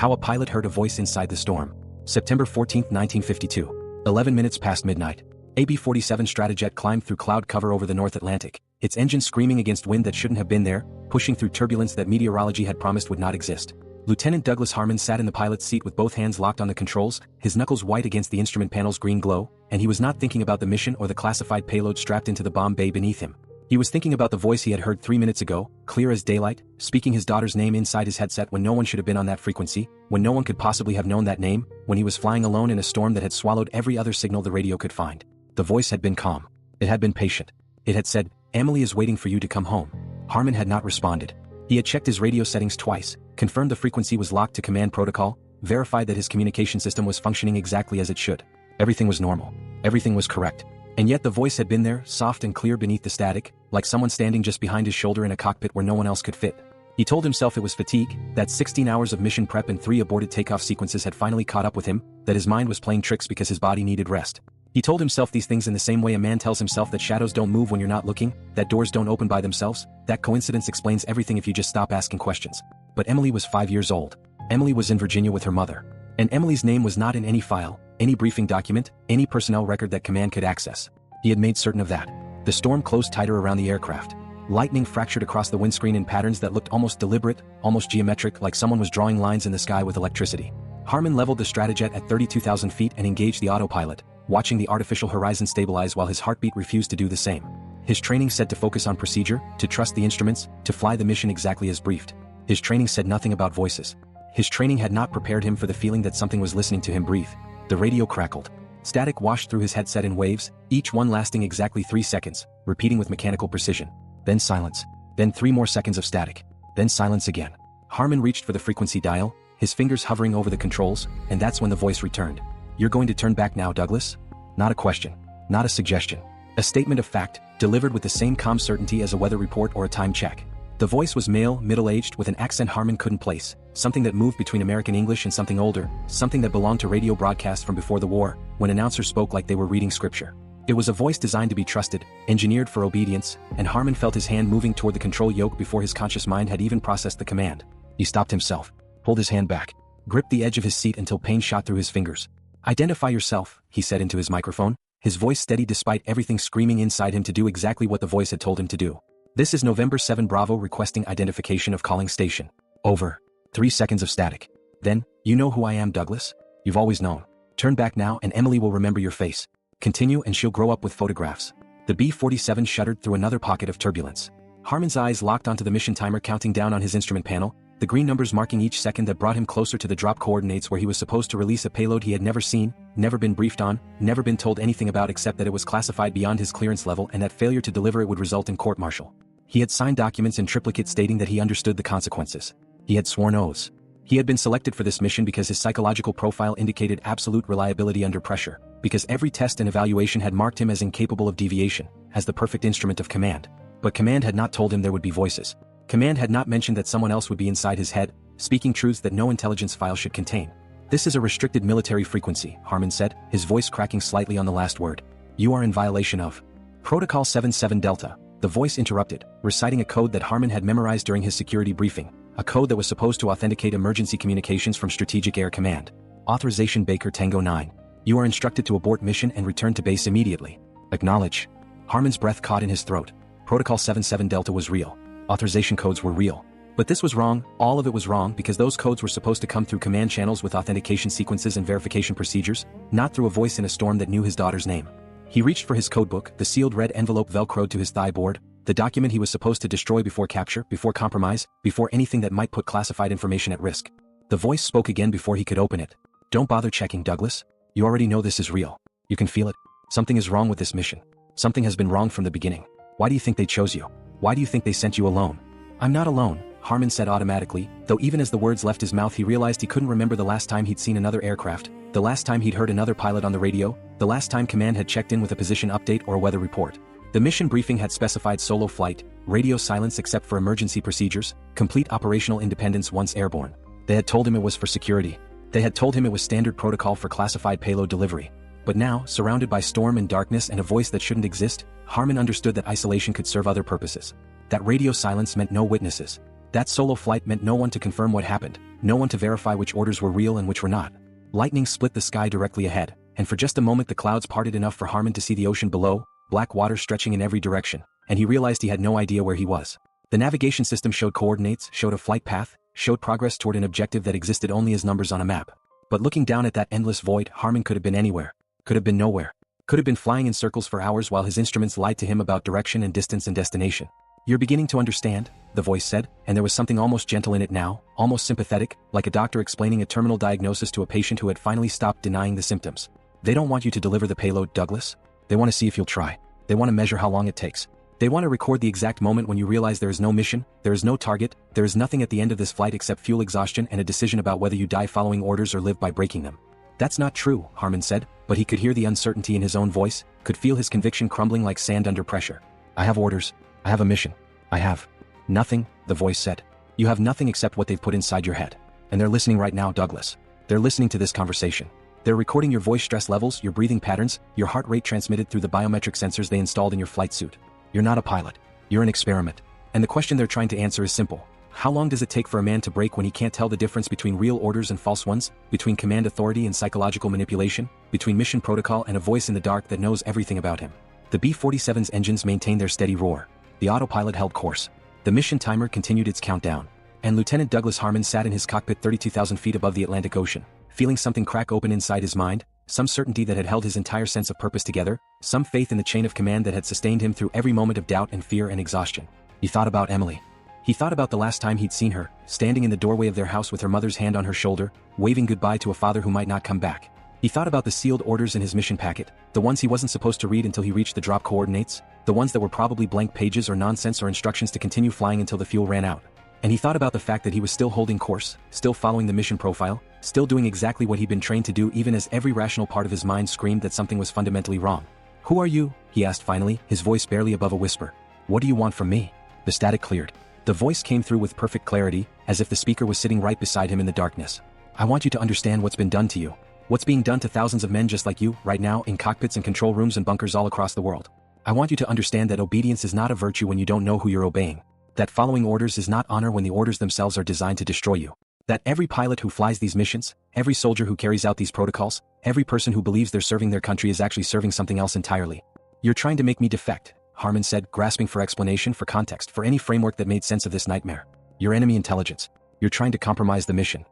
How a pilot heard a voice inside the storm. September 14, 1952. 11 minutes past midnight. AB-47 Stratojet climbed through cloud cover over the North Atlantic, its engine screaming against wind that shouldn't have been there, pushing through turbulence that meteorology had promised would not exist. Lieutenant Douglas Harmon sat in the pilot's seat with both hands locked on the controls, his knuckles white against the instrument panel's green glow, and he was not thinking about the mission or the classified payload strapped into the bomb bay beneath him. He was thinking about the voice he had heard 3 minutes ago, clear as daylight, speaking his daughter's name inside his headset when no one should have been on that frequency, when no one could possibly have known that name, when he was flying alone in a storm that had swallowed every other signal the radio could find. The voice had been calm. It had been patient. It had said, "Emily is waiting for you to come home." Harmon had not responded. He had checked his radio settings twice, confirmed the frequency was locked to command protocol, verified that his communication system was functioning exactly as it should. Everything was normal. Everything was correct. And yet the voice had been there, soft and clear beneath the static, like someone standing just behind his shoulder in a cockpit where no one else could fit. He told himself it was fatigue, that 16 hours of mission prep and 3 aborted takeoff sequences had finally caught up with him, that his mind was playing tricks because his body needed rest. He told himself these things in the same way a man tells himself that shadows don't move when you're not looking, that doors don't open by themselves, that coincidence explains everything if you just stop asking questions. But Emily was 5 years old. Emily was in Virginia with her mother. And Emily's name was not in any file, any briefing document, any personnel record that command could access. He had made certain of that. The storm closed tighter around the aircraft. Lightning fractured across the windscreen in patterns that looked almost deliberate, almost geometric, like someone was drawing lines in the sky with electricity. Harmon leveled the Stratojet at 32,000 feet and engaged the autopilot, watching the artificial horizon stabilize while his heartbeat refused to do the same. His training said to focus on procedure, to trust the instruments, to fly the mission exactly as briefed. His training said nothing about voices. His training had not prepared him for the feeling that something was listening to him breathe. The radio crackled. Static washed through his headset in waves, each one lasting exactly 3 seconds, repeating with mechanical precision. Then silence. Then 3 more seconds of static. Then silence again. Harmon reached for the frequency dial, his fingers hovering over the controls, and that's when the voice returned. "You're going to turn back now, Douglas?" Not a question. Not a suggestion. A statement of fact, delivered with the same calm certainty as a weather report or a time check. The voice was male, middle-aged, with an accent Harmon couldn't place, something that moved between American English and something older, something that belonged to radio broadcasts from before the war, when announcers spoke like they were reading scripture. It was a voice designed to be trusted, engineered for obedience, and Harmon felt his hand moving toward the control yoke before his conscious mind had even processed the command. He stopped himself, pulled his hand back, gripped the edge of his seat until pain shot through his fingers. "Identify yourself," he said into his microphone, his voice steady despite everything screaming inside him to do exactly what the voice had told him to do. "This is November 7 Bravo requesting identification of calling station. Over." 3 seconds of static. Then, "You know who I am, Douglas? You've always known. Turn back now and Emily will remember your face. Continue and she'll grow up with photographs." The B-47 shuddered through another pocket of turbulence. Harmon's eyes locked onto the mission timer counting down on his instrument panel, the green numbers marking each second that brought him closer to the drop coordinates where he was supposed to release a payload he had never seen, never been briefed on, never been told anything about except that it was classified beyond his clearance level and that failure to deliver it would result in court-martial. He had signed documents in triplicate stating that he understood the consequences. He had sworn oaths. He had been selected for this mission because his psychological profile indicated absolute reliability under pressure, because every test and evaluation had marked him as incapable of deviation, as the perfect instrument of command. But command had not told him there would be voices. Command had not mentioned that someone else would be inside his head, speaking truths that no intelligence file should contain. "This is a restricted military frequency," Harmon said, his voice cracking slightly on the last word. "You are in violation of Protocol 77 Delta." The voice interrupted, reciting a code that Harmon had memorized during his security briefing, a code that was supposed to authenticate emergency communications from Strategic Air Command. "Authorization Baker Tango 9. You are instructed to abort mission and return to base immediately. Acknowledge." Harmon's breath caught in his throat. Protocol 77 Delta was real. Authorization codes were real. But this was wrong, all of it was wrong because those codes were supposed to come through command channels with authentication sequences and verification procedures, not through a voice in a storm that knew his daughter's name. He reached for his codebook, the sealed red envelope velcroed to his thigh board, the document he was supposed to destroy before capture, before compromise, before anything that might put classified information at risk. The voice spoke again before he could open it. "Don't bother checking, Douglas. You already know this is real. You can feel it. Something is wrong with this mission. Something has been wrong from the beginning. Why do you think they chose you? Why do you think they sent you alone?" "I'm not alone," Harmon said automatically, though even as the words left his mouth he realized he couldn't remember the last time he'd seen another aircraft, the last time he'd heard another pilot on the radio, the last time command had checked in with a position update or a weather report. The mission briefing had specified solo flight, radio silence except for emergency procedures, complete operational independence once airborne. They had told him it was for security. They had told him it was standard protocol for classified payload delivery. But now, surrounded by storm and darkness and a voice that shouldn't exist, Harmon understood that isolation could serve other purposes. That radio silence meant no witnesses. That solo flight meant no one to confirm what happened, no one to verify which orders were real and which were not. Lightning split the sky directly ahead, and for just a moment the clouds parted enough for Harmon to see the ocean below, black water stretching in every direction, and he realized he had no idea where he was. The navigation system showed coordinates, showed a flight path, showed progress toward an objective that existed only as numbers on a map. But looking down at that endless void, Harmon could have been anywhere. Could have been nowhere. Could have been flying in circles for hours while his instruments lied to him about direction and distance and destination. "You're beginning to understand," the voice said, and there was something almost gentle in it now, almost sympathetic, like a doctor explaining a terminal diagnosis to a patient who had finally stopped denying the symptoms. "They don't want you to deliver the payload, Douglas. They want to see if you'll try. They want to measure how long it takes. They want to record the exact moment when you realize there is no mission, there is no target, there is nothing at the end of this flight except fuel exhaustion and a decision about whether you die following orders or live by breaking them." "That's not true," Harmon said, but he could hear the uncertainty in his own voice, could feel his conviction crumbling like sand under pressure. "I have orders. I have a mission. I have nothing," the voice said. "You have nothing except what they've put inside your head. And they're listening right now, Douglas. They're listening to this conversation. They're recording your voice stress levels, your breathing patterns, your heart rate transmitted through the biometric sensors they installed in your flight suit. You're not a pilot. You're an experiment. And the question they're trying to answer is simple. How long does it take for a man to break when he can't tell the difference between real orders and false ones, between command authority and psychological manipulation, between mission protocol and a voice in the dark that knows everything about him?" The B-47's engines maintained their steady roar. The autopilot held course. The mission timer continued its countdown. And Lieutenant Douglas Harmon sat in his cockpit 32,000 feet above the Atlantic Ocean, feeling something crack open inside his mind, some certainty that had held his entire sense of purpose together, some faith in the chain of command that had sustained him through every moment of doubt and fear and exhaustion. He thought about Emily. He thought about the last time he'd seen her, standing in the doorway of their house with her mother's hand on her shoulder, waving goodbye to a father who might not come back. He thought about the sealed orders in his mission packet, the ones he wasn't supposed to read until he reached the drop coordinates, the ones that were probably blank pages or nonsense or instructions to continue flying until the fuel ran out. And he thought about the fact that he was still holding course, still following the mission profile, still doing exactly what he'd been trained to do even as every rational part of his mind screamed that something was fundamentally wrong. "Who are you?" he asked finally, his voice barely above a whisper. "What do you want from me?" The static cleared. The voice came through with perfect clarity, as if the speaker was sitting right beside him in the darkness. "I want you to understand what's been done to you. What's being done to thousands of men just like you, right now, in cockpits and control rooms and bunkers all across the world. I want you to understand that obedience is not a virtue when you don't know who you're obeying. That following orders is not honor when the orders themselves are designed to destroy you. That every pilot who flies these missions, every soldier who carries out these protocols, every person who believes they're serving their country is actually serving something else entirely. You're trying to make me defect," Harmon said, grasping for explanation, for context, for any framework that made sense of this nightmare. "Your enemy intelligence. You're trying to compromise the mission."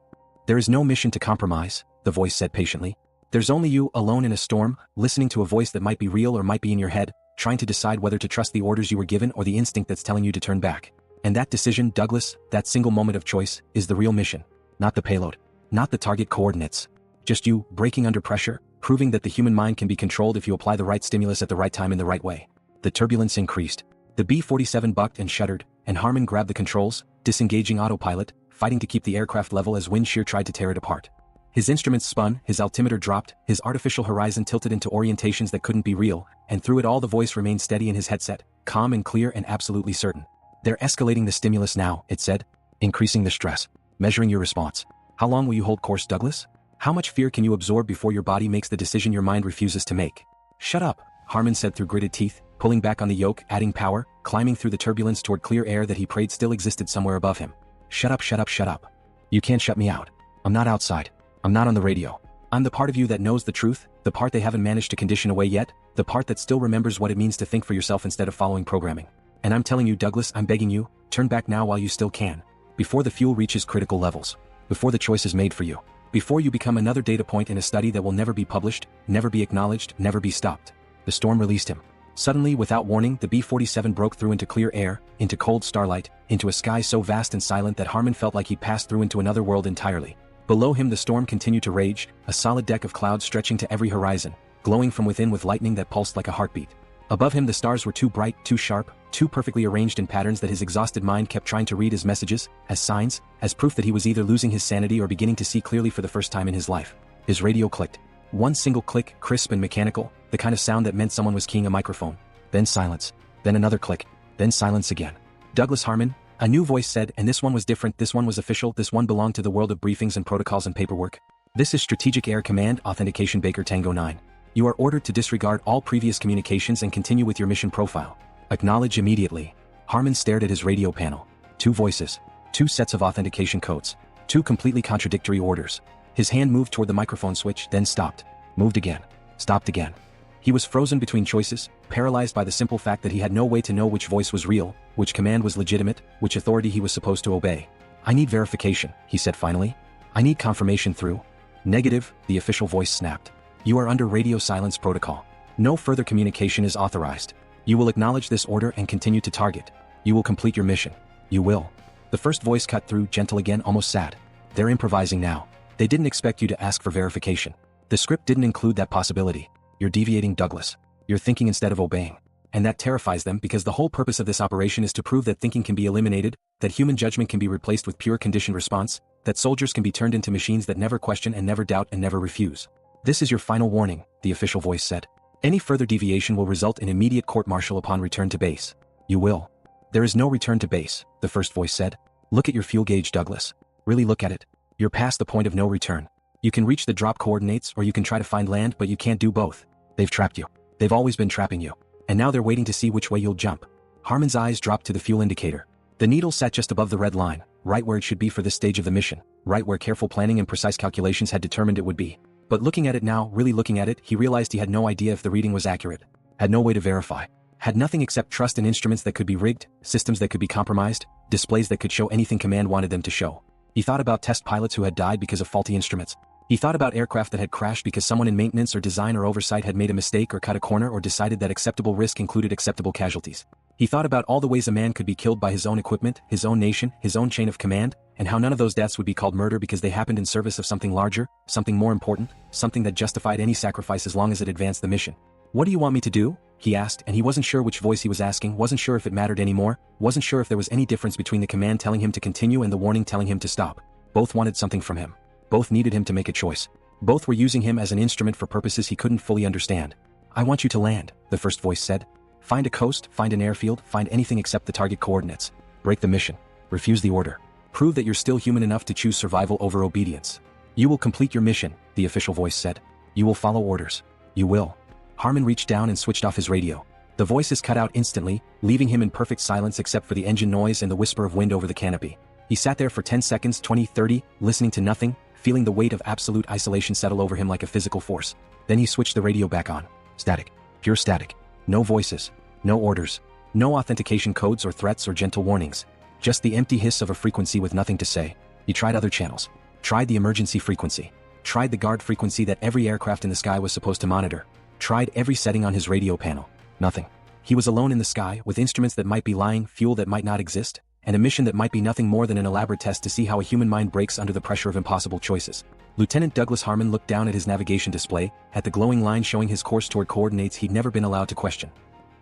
"There is no mission to compromise," the voice said patiently. "There's only you, alone in a storm, listening to a voice that might be real or might be in your head, trying to decide whether to trust the orders you were given or the instinct that's telling you to turn back. And that decision, Douglas, that single moment of choice, is the real mission. Not the payload. Not the target coordinates. Just you, breaking under pressure, proving that the human mind can be controlled if you apply the right stimulus at the right time in the right way." The turbulence increased. The B-47 bucked and shuddered, and Harmon grabbed the controls, disengaging autopilot, fighting to keep the aircraft level as wind shear tried to tear it apart. His instruments spun, his altimeter dropped, his artificial horizon tilted into orientations that couldn't be real, and through it all the voice remained steady in his headset, calm and clear and absolutely certain. "They're escalating the stimulus now," it said. "Increasing the stress. Measuring your response. How long will you hold course, Douglas? How much fear can you absorb before your body makes the decision your mind refuses to make?" "Shut up," Harmon said through gritted teeth, pulling back on the yoke, adding power, climbing through the turbulence toward clear air that he prayed still existed somewhere above him. "Shut up, shut up, shut up. You can't shut me out. I'm not outside. I'm not on the radio. I'm the part of you that knows the truth, the part they haven't managed to condition away yet, the part that still remembers what it means to think for yourself instead of following programming. And I'm telling you, Douglas, I'm begging you, turn back now while you still can. Before the fuel reaches critical levels. Before the choice is made for you. Before you become another data point in a study that will never be published, never be acknowledged, never be stopped." The storm released him. Suddenly, without warning, the B-47 broke through into clear air, into cold starlight, into a sky so vast and silent that Harmon felt like he'd passed through into another world entirely. Below him the storm continued to rage, a solid deck of clouds stretching to every horizon, glowing from within with lightning that pulsed like a heartbeat. Above him the stars were too bright, too sharp, too perfectly arranged in patterns that his exhausted mind kept trying to read as messages, as signs, as proof that he was either losing his sanity or beginning to see clearly for the first time in his life. His radio clicked. One single click, crisp and mechanical, the kind of sound that meant someone was keying a microphone. Then silence. Then another click. Then silence again. "Douglas Harmon," a new voice said, and this one was different, this one was official, this one belonged to the world of briefings and protocols and paperwork. "This is Strategic Air Command Authentication Baker Tango 9. You are ordered to disregard all previous communications and continue with your mission profile. Acknowledge immediately." Harmon stared at his radio panel. Two voices. 2 sets of authentication codes. 2 completely contradictory orders. His hand moved toward the microphone switch, then stopped. Moved again. Stopped again. He was frozen between choices, paralyzed by the simple fact that he had no way to know which voice was real, which command was legitimate, which authority he was supposed to obey. "I need verification," he said finally. "I need confirmation through." "Negative," the official voice snapped. "You are under radio silence protocol. No further communication is authorized. You will acknowledge this order and continue to target. You will complete your mission. You will." The first voice cut through, gentle again, almost sad. "They're improvising now. They didn't expect you to ask for verification. The script didn't include that possibility. You're deviating, Douglas. You're thinking instead of obeying. And that terrifies them because the whole purpose of this operation is to prove that thinking can be eliminated, that human judgment can be replaced with pure conditioned response, that soldiers can be turned into machines that never question and never doubt and never refuse. This is your final warning," the official voice said. "Any further deviation will result in immediate court-martial upon return to base. You will." "There is no return to base," the first voice said. "Look at your fuel gauge, Douglas. Really look at it. You're past the point of no return. You can reach the drop coordinates or you can try to find land, but you can't do both. They've trapped you. They've always been trapping you. And now they're waiting to see which way you'll jump." Harmon's eyes dropped to the fuel indicator. The needle sat just above the red line, right where it should be for this stage of the mission, right where careful planning and precise calculations had determined it would be. But looking at it now, really looking at it, he realized he had no idea if the reading was accurate. Had no way to verify. Had nothing except trust in instruments that could be rigged, systems that could be compromised, displays that could show anything command wanted them to show. He thought about test pilots who had died because of faulty instruments. He thought about aircraft that had crashed because someone in maintenance or design or oversight had made a mistake or cut a corner or decided that acceptable risk included acceptable casualties. He thought about all the ways a man could be killed by his own equipment, his own nation, his own chain of command, and how none of those deaths would be called murder because they happened in service of something larger, something more important, something that justified any sacrifice as long as it advanced the mission. "What do you want me to do?" he asked, and he wasn't sure which voice he was asking, wasn't sure if it mattered anymore, wasn't sure if there was any difference between the command telling him to continue and the warning telling him to stop. Both wanted something from him. Both needed him to make a choice. Both were using him as an instrument for purposes he couldn't fully understand. "I want you to land," the first voice said. "Find a coast, find an airfield, find anything except the target coordinates. Break the mission. Refuse the order. Prove that you're still human enough to choose survival over obedience. You will complete your mission," the official voice said. "You will follow orders. You will." Harmon reached down and switched off his radio. The voices cut out instantly, leaving him in perfect silence except for the engine noise and the whisper of wind over the canopy. He sat there for 10 seconds, 20, 30, listening to nothing, feeling the weight of absolute isolation settle over him like a physical force. Then he switched the radio back on. Static. Pure static. No voices. No orders. No authentication codes or threats or gentle warnings. Just the empty hiss of a frequency with nothing to say. He tried other channels. Tried the emergency frequency. Tried the guard frequency that every aircraft in the sky was supposed to monitor. Tried every setting on his radio panel. Nothing. He was alone in the sky, with instruments that might be lying, fuel that might not exist, and a mission that might be nothing more than an elaborate test to see how a human mind breaks under the pressure of impossible choices. Lieutenant Douglas Harmon looked down at his navigation display, at the glowing line showing his course toward coordinates he'd never been allowed to question.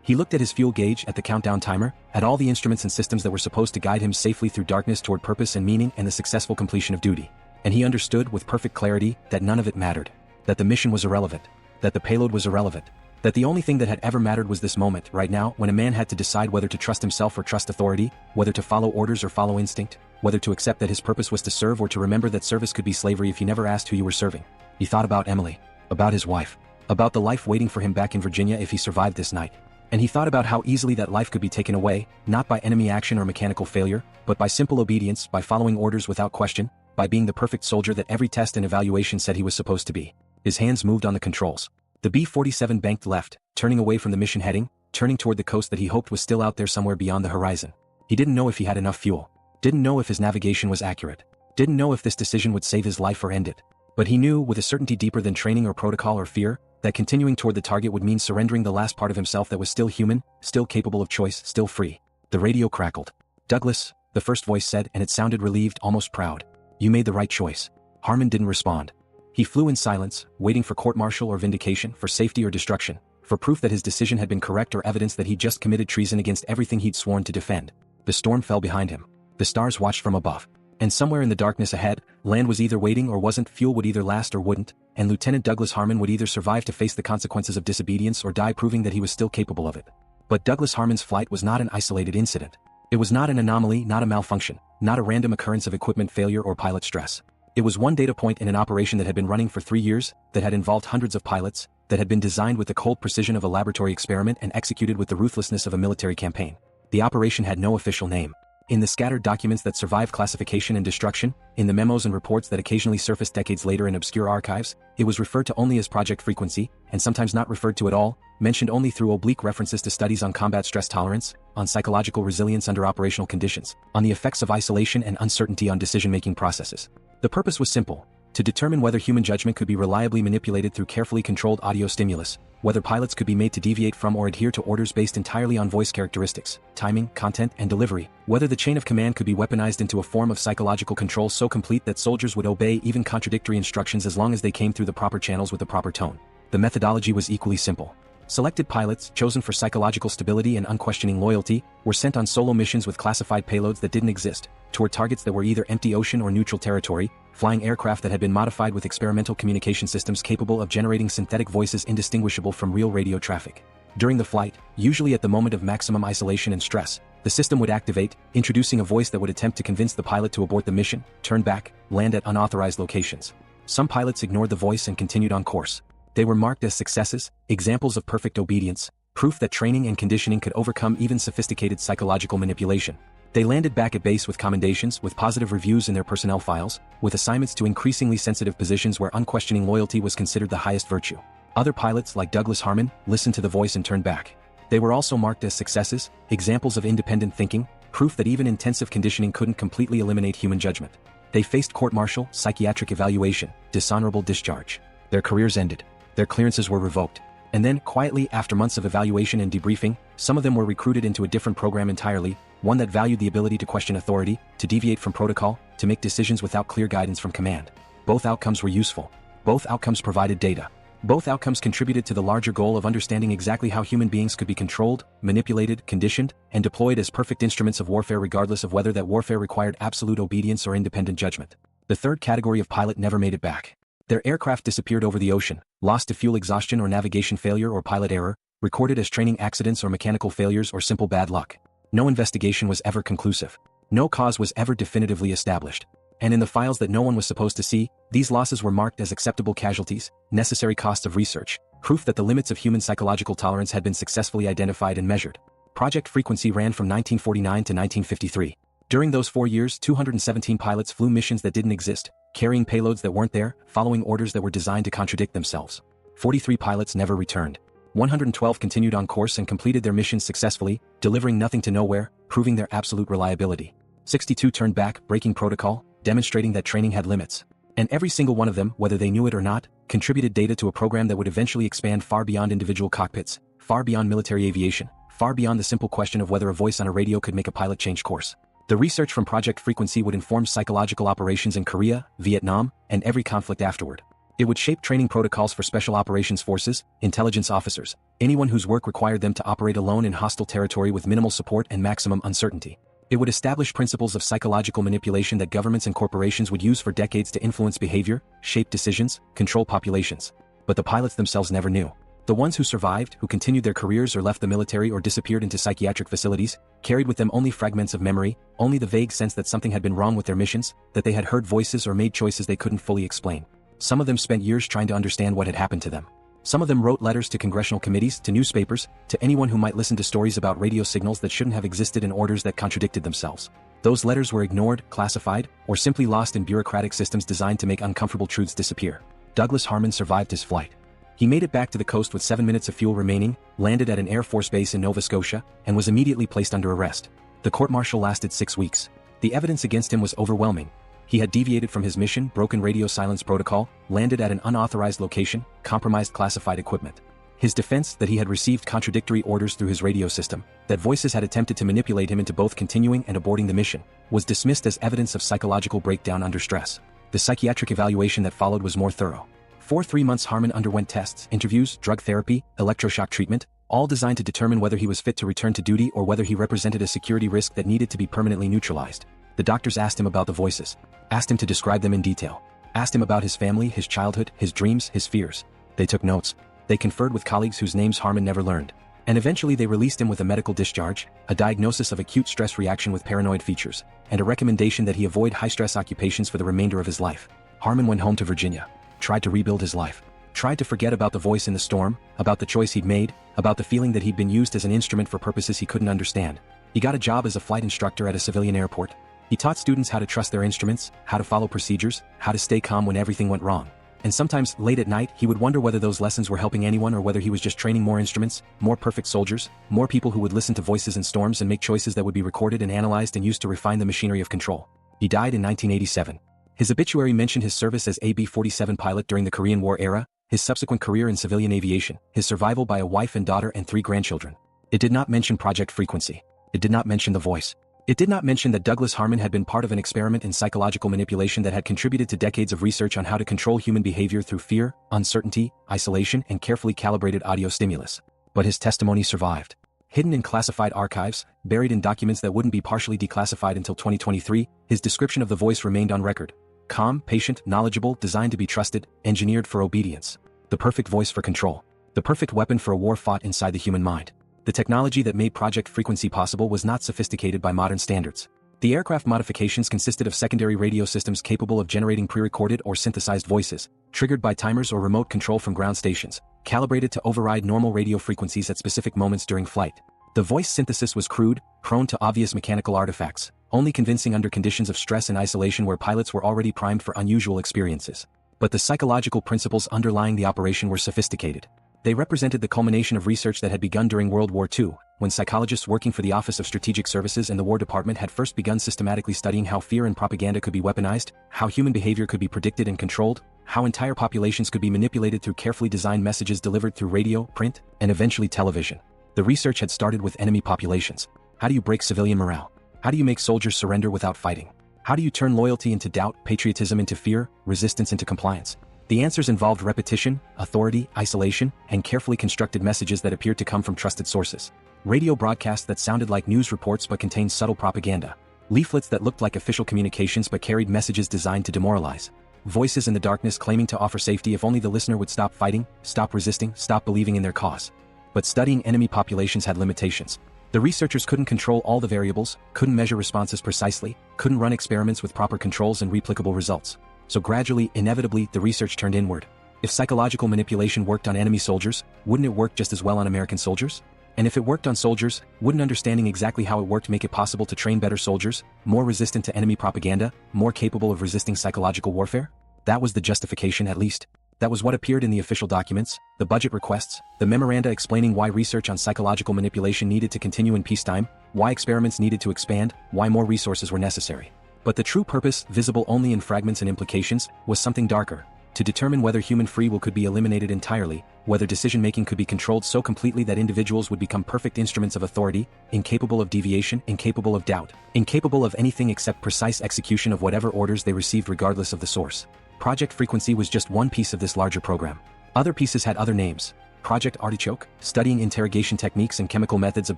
He looked at his fuel gauge, at the countdown timer, at all the instruments and systems that were supposed to guide him safely through darkness toward purpose and meaning and the successful completion of duty. And he understood with perfect clarity that none of it mattered. That the mission was irrelevant. That the payload was irrelevant. That the only thing that had ever mattered was this moment, right now, when a man had to decide whether to trust himself or trust authority, whether to follow orders or follow instinct, whether to accept that his purpose was to serve or to remember that service could be slavery if you never asked who you were serving. He thought about Emily. About his wife. About the life waiting for him back in Virginia if he survived this night. And he thought about how easily that life could be taken away, not by enemy action or mechanical failure, but by simple obedience, by following orders without question, by being the perfect soldier that every test and evaluation said he was supposed to be. His hands moved on the controls. The B-47 banked left, turning away from the mission heading, turning toward the coast that he hoped was still out there somewhere beyond the horizon. He didn't know if he had enough fuel. Didn't know if his navigation was accurate. Didn't know if this decision would save his life or end it. But he knew, with a certainty deeper than training or protocol or fear, that continuing toward the target would mean surrendering the last part of himself that was still human, still capable of choice, still free. The radio crackled. "Douglas," the first voice said, and it sounded relieved, almost proud. "You made the right choice." Harmon didn't respond. He flew in silence, waiting for court-martial or vindication, for safety or destruction, for proof that his decision had been correct or evidence that he'd just committed treason against everything he'd sworn to defend. The storm fell behind him. The stars watched from above. And somewhere in the darkness ahead, land was either waiting or wasn't, fuel would either last or wouldn't, and Lieutenant Douglas Harmon would either survive to face the consequences of disobedience or die proving that he was still capable of it. But Douglas Harmon's flight was not an isolated incident. It was not an anomaly, not a malfunction, not a random occurrence of equipment failure or pilot stress. It was one data point in an operation that had been running for 3 years, that had involved hundreds of pilots, that had been designed with the cold precision of a laboratory experiment and executed with the ruthlessness of a military campaign. The operation had no official name. In the scattered documents that survive classification and destruction, in the memos and reports that occasionally surfaced decades later in obscure archives, it was referred to only as Project Frequency, and sometimes not referred to at all, mentioned only through oblique references to studies on combat stress tolerance, on psychological resilience under operational conditions, on the effects of isolation and uncertainty on decision-making processes. The purpose was simple: to determine whether human judgment could be reliably manipulated through carefully controlled audio stimulus, whether pilots could be made to deviate from or adhere to orders based entirely on voice characteristics, timing, content, and delivery, whether the chain of command could be weaponized into a form of psychological control so complete that soldiers would obey even contradictory instructions as long as they came through the proper channels with the proper tone. The methodology was equally simple. Selected pilots, chosen for psychological stability and unquestioning loyalty, were sent on solo missions with classified payloads that didn't exist, toward targets that were either empty ocean or neutral territory, flying aircraft that had been modified with experimental communication systems capable of generating synthetic voices indistinguishable from real radio traffic. During the flight, usually at the moment of maximum isolation and stress, the system would activate, introducing a voice that would attempt to convince the pilot to abort the mission, turn back, land at unauthorized locations. Some pilots ignored the voice and continued on course. They were marked as successes, examples of perfect obedience, proof that training and conditioning could overcome even sophisticated psychological manipulation. They landed back at base with commendations, with positive reviews in their personnel files, with assignments to increasingly sensitive positions where unquestioning loyalty was considered the highest virtue. Other pilots, like Douglas Harmon, listened to the voice and turned back. They were also marked as successes, examples of independent thinking, proof that even intensive conditioning couldn't completely eliminate human judgment. They faced court-martial, psychiatric evaluation, dishonorable discharge. Their careers ended. Their clearances were revoked. And then, quietly, after months of evaluation and debriefing, some of them were recruited into a different program entirely, one that valued the ability to question authority, to deviate from protocol, to make decisions without clear guidance from command. Both outcomes were useful. Both outcomes provided data. Both outcomes contributed to the larger goal of understanding exactly how human beings could be controlled, manipulated, conditioned, and deployed as perfect instruments of warfare regardless of whether that warfare required absolute obedience or independent judgment. The third category of pilot never made it back. Their aircraft disappeared over the ocean, lost to fuel exhaustion or navigation failure or pilot error, recorded as training accidents or mechanical failures or simple bad luck. No investigation was ever conclusive. No cause was ever definitively established. And in the files that no one was supposed to see, these losses were marked as acceptable casualties, necessary costs of research, proof that the limits of human psychological tolerance had been successfully identified and measured. Project Frequency ran from 1949 to 1953. During those 4 years, 217 pilots flew missions that didn't exist, carrying payloads that weren't there, following orders that were designed to contradict themselves. 43 pilots never returned. 112 continued on course and completed their missions successfully, delivering nothing to nowhere, proving their absolute reliability. 62 turned back, breaking protocol, demonstrating that training had limits. And every single one of them, whether they knew it or not, contributed data to a program that would eventually expand far beyond individual cockpits, far beyond military aviation, far beyond the simple question of whether a voice on a radio could make a pilot change course. The research from Project Frequency would inform psychological operations in Korea, Vietnam, and every conflict afterward. It would shape training protocols for special operations forces, intelligence officers, anyone whose work required them to operate alone in hostile territory with minimal support and maximum uncertainty. It would establish principles of psychological manipulation that governments and corporations would use for decades to influence behavior, shape decisions, control populations. But the pilots themselves never knew. The ones who survived, who continued their careers or left the military or disappeared into psychiatric facilities, carried with them only fragments of memory, only the vague sense that something had been wrong with their missions, that they had heard voices or made choices they couldn't fully explain. Some of them spent years trying to understand what had happened to them. Some of them wrote letters to congressional committees, to newspapers, to anyone who might listen to stories about radio signals that shouldn't have existed and orders that contradicted themselves. Those letters were ignored, classified, or simply lost in bureaucratic systems designed to make uncomfortable truths disappear. Douglas Harmon survived his flight. He made it back to the coast with 7 minutes of fuel remaining, landed at an Air Force base in Nova Scotia, and was immediately placed under arrest. The court-martial lasted 6 weeks. The evidence against him was overwhelming. He had deviated from his mission, broken radio silence protocol, landed at an unauthorized location, compromised classified equipment. His defense, that he had received contradictory orders through his radio system, that voices had attempted to manipulate him into both continuing and aborting the mission, was dismissed as evidence of psychological breakdown under stress. The psychiatric evaluation that followed was more thorough. For 3 months Harmon underwent tests, interviews, drug therapy, electroshock treatment, all designed to determine whether he was fit to return to duty or whether he represented a security risk that needed to be permanently neutralized. The doctors asked him about the voices, asked him to describe them in detail, asked him about his family, his childhood, his dreams, his fears. They took notes. They conferred with colleagues whose names Harmon never learned. And eventually they released him with a medical discharge, a diagnosis of acute stress reaction with paranoid features, and a recommendation that he avoid high-stress occupations for the remainder of his life. Harmon went home to Virginia, tried to rebuild his life, tried to forget about the voice in the storm, about the choice he'd made, about the feeling that he'd been used as an instrument for purposes he couldn't understand. He got a job as a flight instructor at a civilian airport. He taught students how to trust their instruments, how to follow procedures, how to stay calm when everything went wrong. And sometimes, late at night, he would wonder whether those lessons were helping anyone or whether he was just training more instruments, more perfect soldiers, more people who would listen to voices in storms and make choices that would be recorded and analyzed and used to refine the machinery of control. He died in 1987. His obituary mentioned his service as a B-47 pilot during the Korean War era, his subsequent career in civilian aviation, his survival by a wife and daughter and 3 grandchildren. It did not mention Project Frequency. It did not mention the voice. It did not mention that Douglas Harmon had been part of an experiment in psychological manipulation that had contributed to decades of research on how to control human behavior through fear, uncertainty, isolation, and carefully calibrated audio stimulus. But his testimony survived. Hidden in classified archives, buried in documents that wouldn't be partially declassified until 2023, his description of the voice remained on record. Calm, patient, knowledgeable, designed to be trusted, engineered for obedience. The perfect voice for control. The perfect weapon for a war fought inside the human mind. The technology that made Project Frequency possible was not sophisticated by modern standards. The aircraft modifications consisted of secondary radio systems capable of generating pre-recorded or synthesized voices, triggered by timers or remote control from ground stations, calibrated to override normal radio frequencies at specific moments during flight. The voice synthesis was crude, prone to obvious mechanical artifacts, only convincing under conditions of stress and isolation where pilots were already primed for unusual experiences. But the psychological principles underlying the operation were sophisticated. They represented the culmination of research that had begun during World War II, when psychologists working for the Office of Strategic Services and the War Department had first begun systematically studying how fear and propaganda could be weaponized, how human behavior could be predicted and controlled, how entire populations could be manipulated through carefully designed messages delivered through radio, print, and eventually television. The research had started with enemy populations. How do you break civilian morale? How do you make soldiers surrender without fighting? How do you turn loyalty into doubt, patriotism into fear, resistance into compliance? The answers involved repetition, authority, isolation, and carefully constructed messages that appeared to come from trusted sources. Radio broadcasts that sounded like news reports but contained subtle propaganda. Leaflets that looked like official communications but carried messages designed to demoralize. Voices in the darkness claiming to offer safety if only the listener would stop fighting, stop resisting, stop believing in their cause. But studying enemy populations had limitations. The researchers couldn't control all the variables, couldn't measure responses precisely, couldn't run experiments with proper controls and replicable results. So gradually, inevitably, the research turned inward. If psychological manipulation worked on enemy soldiers, wouldn't it work just as well on American soldiers? And if it worked on soldiers, wouldn't understanding exactly how it worked make it possible to train better soldiers, more resistant to enemy propaganda, more capable of resisting psychological warfare? That was the justification, at least. That was what appeared in the official documents, the budget requests, the memoranda explaining why research on psychological manipulation needed to continue in peacetime, why experiments needed to expand, why more resources were necessary. But the true purpose, visible only in fragments and implications, was something darker. To determine whether human free will could be eliminated entirely, whether decision-making could be controlled so completely that individuals would become perfect instruments of authority, incapable of deviation, incapable of doubt, incapable of anything except precise execution of whatever orders they received regardless of the source. Project Frequency was just one piece of this larger program. Other pieces had other names. Project Artichoke, studying interrogation techniques and chemical methods of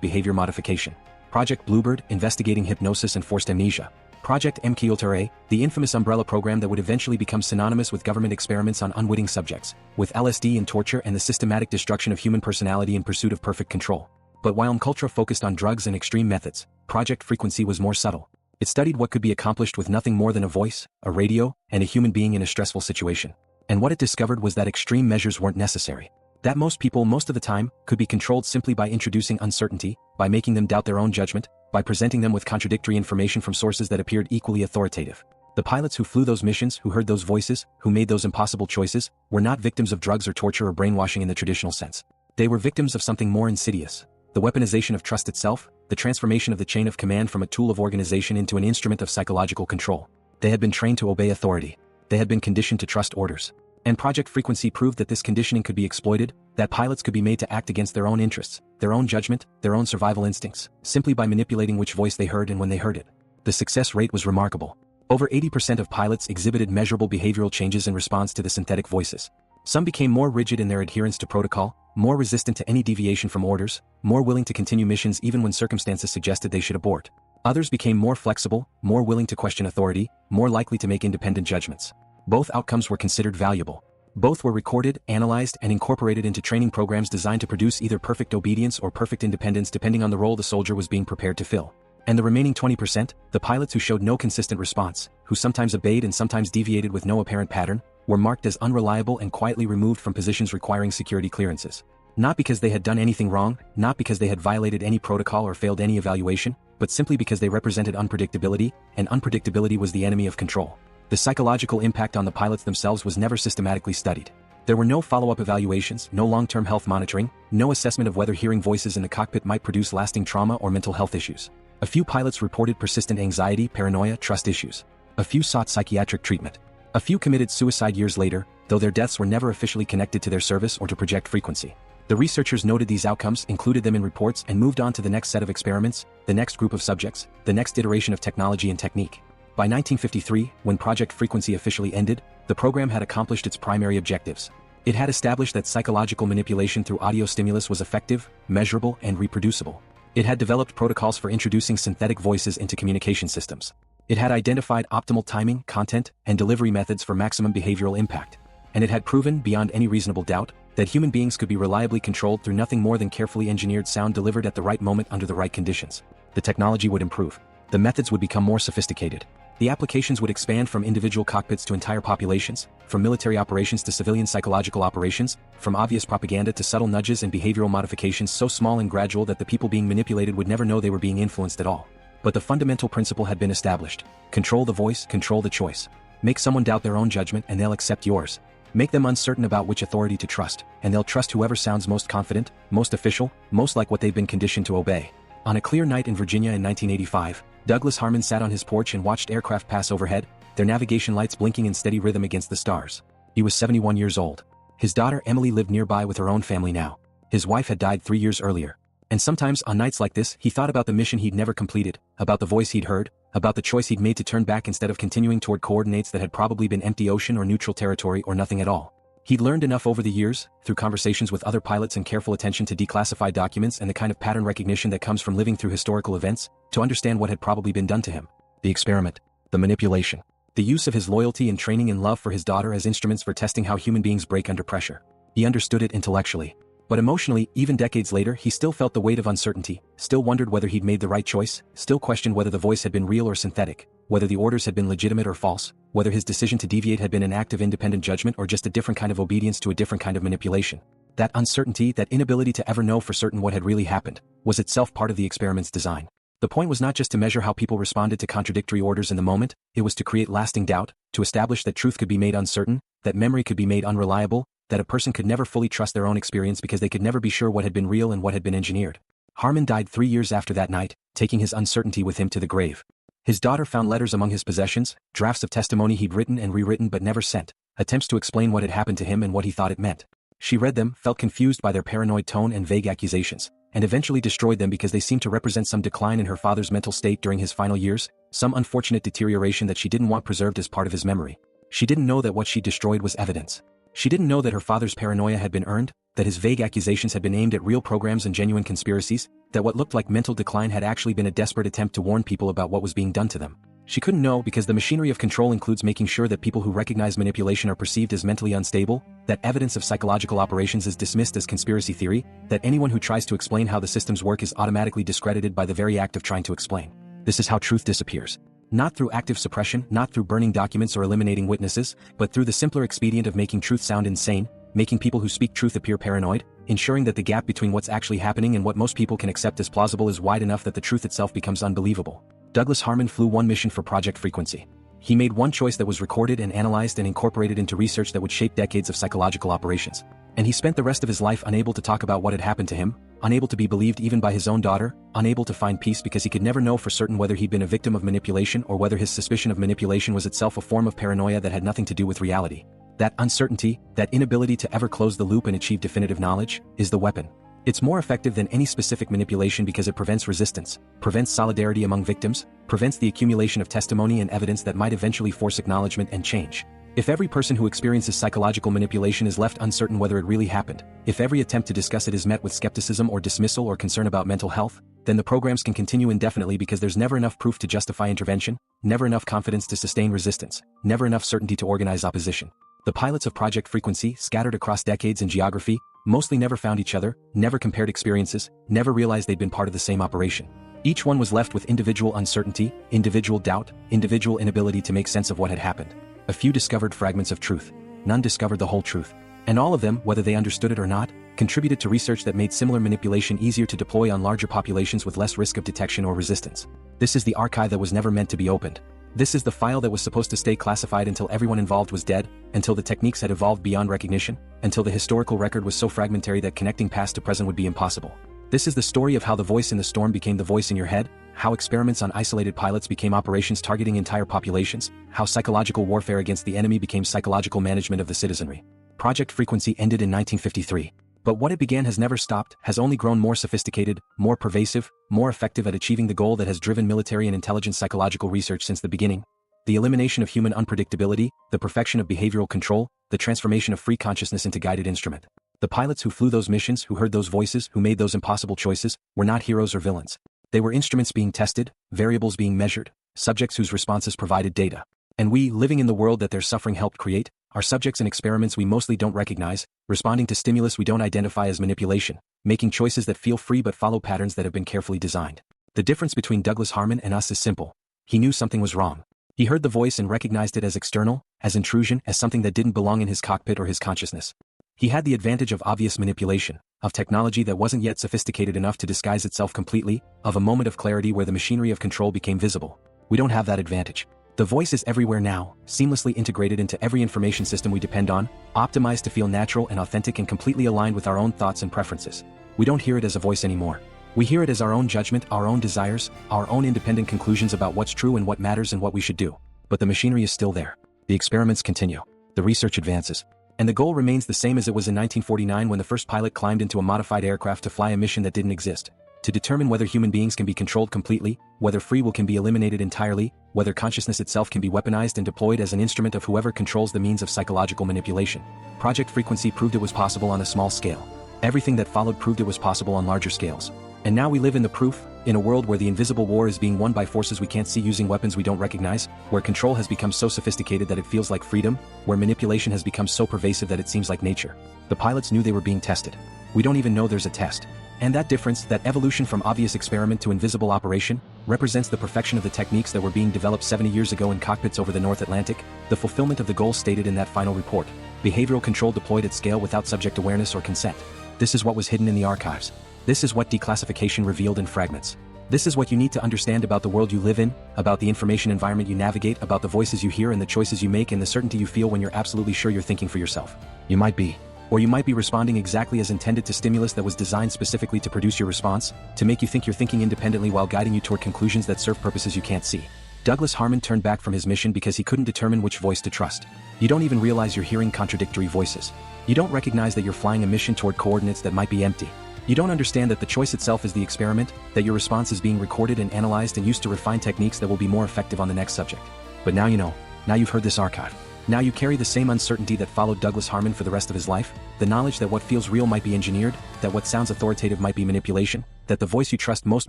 behavior modification. Project Bluebird, investigating hypnosis and forced amnesia. Project MKUltra, the infamous umbrella program that would eventually become synonymous with government experiments on unwitting subjects, with LSD and torture and the systematic destruction of human personality in pursuit of perfect control. But while MKUltra focused on drugs and extreme methods, Project Frequency was more subtle. It studied what could be accomplished with nothing more than a voice, a radio, and a human being in a stressful situation. And what it discovered was that extreme measures weren't necessary. That most people, most of the time, could be controlled simply by introducing uncertainty, by making them doubt their own judgment, by presenting them with contradictory information from sources that appeared equally authoritative. The pilots who flew those missions, who heard those voices, who made those impossible choices, were not victims of drugs or torture or brainwashing in the traditional sense. They were victims of something more insidious. The weaponization of trust itself, the transformation of the chain of command from a tool of organization into an instrument of psychological control. They had been trained to obey authority. They had been conditioned to trust orders. And Project Frequency proved that this conditioning could be exploited, that pilots could be made to act against their own interests, their own judgment, their own survival instincts, simply by manipulating which voice they heard and when they heard it. The success rate was remarkable. Over 80% of pilots exhibited measurable behavioral changes in response to the synthetic voices. Some became more rigid in their adherence to protocol, more resistant to any deviation from orders, more willing to continue missions even when circumstances suggested they should abort. Others became more flexible, more willing to question authority, more likely to make independent judgments. Both outcomes were considered valuable. Both were recorded, analyzed, and incorporated into training programs designed to produce either perfect obedience or perfect independence depending on the role the soldier was being prepared to fill. And the remaining 20%, the pilots who showed no consistent response, who sometimes obeyed and sometimes deviated with no apparent pattern, were marked as unreliable and quietly removed from positions requiring security clearances. Not because they had done anything wrong, not because they had violated any protocol or failed any evaluation, but simply because they represented unpredictability, and unpredictability was the enemy of control. The psychological impact on the pilots themselves was never systematically studied. There were no follow-up evaluations, no long-term health monitoring, no assessment of whether hearing voices in the cockpit might produce lasting trauma or mental health issues. A few pilots reported persistent anxiety, paranoia, trust issues. A few sought psychiatric treatment. A few committed suicide years later, though their deaths were never officially connected to their service or to project frequency. The researchers noted these outcomes, included them in reports, and moved on to the next set of experiments, the next group of subjects, the next iteration of technology and technique. By 1953, when Project Frequency officially ended, the program had accomplished its primary objectives. It had established that psychological manipulation through audio stimulus was effective, measurable, and reproducible. It had developed protocols for introducing synthetic voices into communication systems. It had identified optimal timing, content, and delivery methods for maximum behavioral impact. And it had proven, beyond any reasonable doubt, that human beings could be reliably controlled through nothing more than carefully engineered sound delivered at the right moment under the right conditions. The technology would improve. The methods would become more sophisticated. The applications would expand from individual cockpits to entire populations, from military operations to civilian psychological operations, from obvious propaganda to subtle nudges and behavioral modifications so small and gradual that the people being manipulated would never know they were being influenced at all. But the fundamental principle had been established. Control the voice, control the choice. Make someone doubt their own judgment and they'll accept yours. Make them uncertain about which authority to trust, and they'll trust whoever sounds most confident, most official, most like what they've been conditioned to obey. On a clear night in Virginia in 1985, Douglas Harmon sat on his porch and watched aircraft pass overhead, their navigation lights blinking in steady rhythm against the stars. He was 71 years old. His daughter Emily lived nearby with her own family now. His wife had died 3 years earlier. And sometimes, on nights like this, he thought about the mission he'd never completed, about the voice he'd heard, about the choice he'd made to turn back instead of continuing toward coordinates that had probably been empty ocean or neutral territory or nothing at all. He'd learned enough over the years, through conversations with other pilots and careful attention to declassified documents and the kind of pattern recognition that comes from living through historical events, to understand what had probably been done to him. The experiment. The manipulation. The use of his loyalty and training and love for his daughter as instruments for testing how human beings break under pressure. He understood it intellectually. But emotionally, even decades later, he still felt the weight of uncertainty, still wondered whether he'd made the right choice, still questioned whether the voice had been real or synthetic, whether the orders had been legitimate or false, whether his decision to deviate had been an act of independent judgment or just a different kind of obedience to a different kind of manipulation. That uncertainty, that inability to ever know for certain what had really happened, was itself part of the experiment's design. The point was not just to measure how people responded to contradictory orders in the moment, it was to create lasting doubt, to establish that truth could be made uncertain, that memory could be made unreliable, that a person could never fully trust their own experience because they could never be sure what had been real and what had been engineered. Harmon died 3 years after that night, taking his uncertainty with him to the grave. His daughter found letters among his possessions, drafts of testimony he'd written and rewritten but never sent, attempts to explain what had happened to him and what he thought it meant. She read them, felt confused by their paranoid tone and vague accusations, and eventually destroyed them because they seemed to represent some decline in her father's mental state during his final years, some unfortunate deterioration that she didn't want preserved as part of his memory. She didn't know that what she destroyed was evidence. She didn't know that her father's paranoia had been earned, that his vague accusations had been aimed at real programs and genuine conspiracies, that what looked like mental decline had actually been a desperate attempt to warn people about what was being done to them. She couldn't know because the machinery of control includes making sure that people who recognize manipulation are perceived as mentally unstable, that evidence of psychological operations is dismissed as conspiracy theory, that anyone who tries to explain how the systems work is automatically discredited by the very act of trying to explain. This is how truth disappears. Not through active suppression, not through burning documents or eliminating witnesses, but through the simpler expedient of making truth sound insane, making people who speak truth appear paranoid, ensuring that the gap between what's actually happening and what most people can accept as plausible is wide enough that the truth itself becomes unbelievable. Douglas Harmon flew one mission for Project Frequency. He made one choice that was recorded and analyzed and incorporated into research that would shape decades of psychological operations. And he spent the rest of his life unable to talk about what had happened to him, unable to be believed even by his own daughter, unable to find peace because he could never know for certain whether he'd been a victim of manipulation or whether his suspicion of manipulation was itself a form of paranoia that had nothing to do with reality. That uncertainty, that inability to ever close the loop and achieve definitive knowledge, is the weapon. It's more effective than any specific manipulation because it prevents resistance, prevents solidarity among victims, prevents the accumulation of testimony and evidence that might eventually force acknowledgement and change. If every person who experiences psychological manipulation is left uncertain whether it really happened, if every attempt to discuss it is met with skepticism or dismissal or concern about mental health, then the programs can continue indefinitely because there's never enough proof to justify intervention, never enough confidence to sustain resistance, never enough certainty to organize opposition. The pilots of Project Frequency, scattered across decades in geography, mostly never found each other, never compared experiences, never realized they'd been part of the same operation. Each one was left with individual uncertainty, individual doubt, individual inability to make sense of what had happened. A few discovered fragments of truth. None discovered the whole truth. And all of them, whether they understood it or not, contributed to research that made similar manipulation easier to deploy on larger populations with less risk of detection or resistance. This is the archive that was never meant to be opened. This is the file that was supposed to stay classified until everyone involved was dead, until the techniques had evolved beyond recognition, until the historical record was so fragmentary that connecting past to present would be impossible. This is the story of how the voice in the storm became the voice in your head, how experiments on isolated pilots became operations targeting entire populations, how psychological warfare against the enemy became psychological management of the citizenry. Project Frequency ended in 1953. But what it began has never stopped, has only grown more sophisticated, more pervasive, more effective at achieving the goal that has driven military and intelligence psychological research since the beginning. The elimination of human unpredictability, the perfection of behavioral control, the transformation of free consciousness into guided instrument. The pilots who flew those missions, who heard those voices, who made those impossible choices, were not heroes or villains. They were instruments being tested, variables being measured, subjects whose responses provided data. And we, living in the world that their suffering helped create, are subjects in experiments we mostly don't recognize, responding to stimulus we don't identify as manipulation, making choices that feel free but follow patterns that have been carefully designed. The difference between Douglas Harman and us is simple. He knew something was wrong. He heard the voice and recognized it as external, as intrusion, as something that didn't belong in his cockpit or his consciousness. He had the advantage of obvious manipulation, of technology that wasn't yet sophisticated enough to disguise itself completely, of a moment of clarity where the machinery of control became visible. We don't have that advantage. The voice is everywhere now, seamlessly integrated into every information system we depend on, optimized to feel natural and authentic and completely aligned with our own thoughts and preferences. We don't hear it as a voice anymore. We hear it as our own judgment, our own desires, our own independent conclusions about what's true and what matters and what we should do. But the machinery is still there. The experiments continue. The research advances. And the goal remains the same as it was in 1949 when the first pilot climbed into a modified aircraft to fly a mission that didn't exist. To determine whether human beings can be controlled completely, whether free will can be eliminated entirely, whether consciousness itself can be weaponized and deployed as an instrument of whoever controls the means of psychological manipulation. Project Frequency proved it was possible on a small scale. Everything that followed proved it was possible on larger scales. And now we live in the proof, in a world where the invisible war is being won by forces we can't see using weapons we don't recognize, where control has become so sophisticated that it feels like freedom, where manipulation has become so pervasive that it seems like nature. The pilots knew they were being tested. We don't even know there's a test. And that difference, that evolution from obvious experiment to invisible operation, represents the perfection of the techniques that were being developed 70 years ago in cockpits over the North Atlantic, the fulfillment of the goals stated in that final report. Behavioral control deployed at scale without subject awareness or consent. This is what was hidden in the archives. This is what declassification revealed in fragments. This is what you need to understand about the world you live in, about the information environment you navigate, about the voices you hear and the choices you make and the certainty you feel when you're absolutely sure you're thinking for yourself. You might be. Or you might be responding exactly as intended to stimulus that was designed specifically to produce your response, to make you think you're thinking independently while guiding you toward conclusions that serve purposes you can't see. Douglas Harman turned back from his mission because he couldn't determine which voice to trust. You don't even realize you're hearing contradictory voices. You don't recognize that you're flying a mission toward coordinates that might be empty. You don't understand that the choice itself is the experiment, that your response is being recorded and analyzed and used to refine techniques that will be more effective on the next subject. But now you know. Now you've heard this archive. Now you carry the same uncertainty that followed Douglas Harman for the rest of his life, the knowledge that what feels real might be engineered, that what sounds authoritative might be manipulation, that the voice you trust most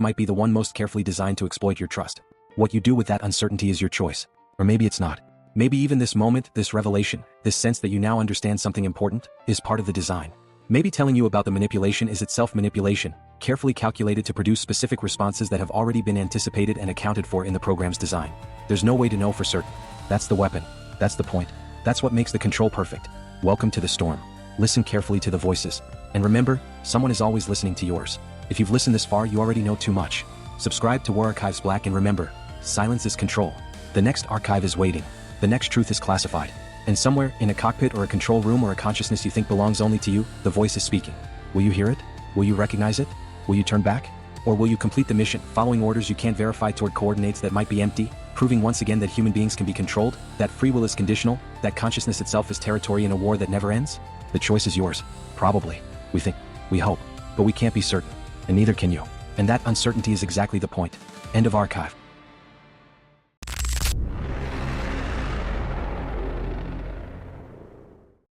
might be the one most carefully designed to exploit your trust. What you do with that uncertainty is your choice. Or maybe it's not. Maybe even this moment, this revelation, this sense that you now understand something important, is part of the design. Maybe telling you about the manipulation is itself manipulation, carefully calculated to produce specific responses that have already been anticipated and accounted for in the program's design. There's no way to know for certain. That's the weapon. That's the point. That's what makes the control perfect. Welcome to the storm. Listen carefully to the voices. And remember, someone is always listening to yours. If you've listened this far, you already know too much. Subscribe to War Archives Black and remember, silence is control. The next archive is waiting. The next truth is classified. And somewhere, in a cockpit or a control room or a consciousness you think belongs only to you, the voice is speaking. Will you hear it? Will you recognize it? Will you turn back? Or will you complete the mission, following orders you can't verify toward coordinates that might be empty, proving once again that human beings can be controlled, that free will is conditional, that consciousness itself is territory in a war that never ends? The choice is yours. Probably. We think. We hope. But we can't be certain. And neither can you. And that uncertainty is exactly the point. End of archive.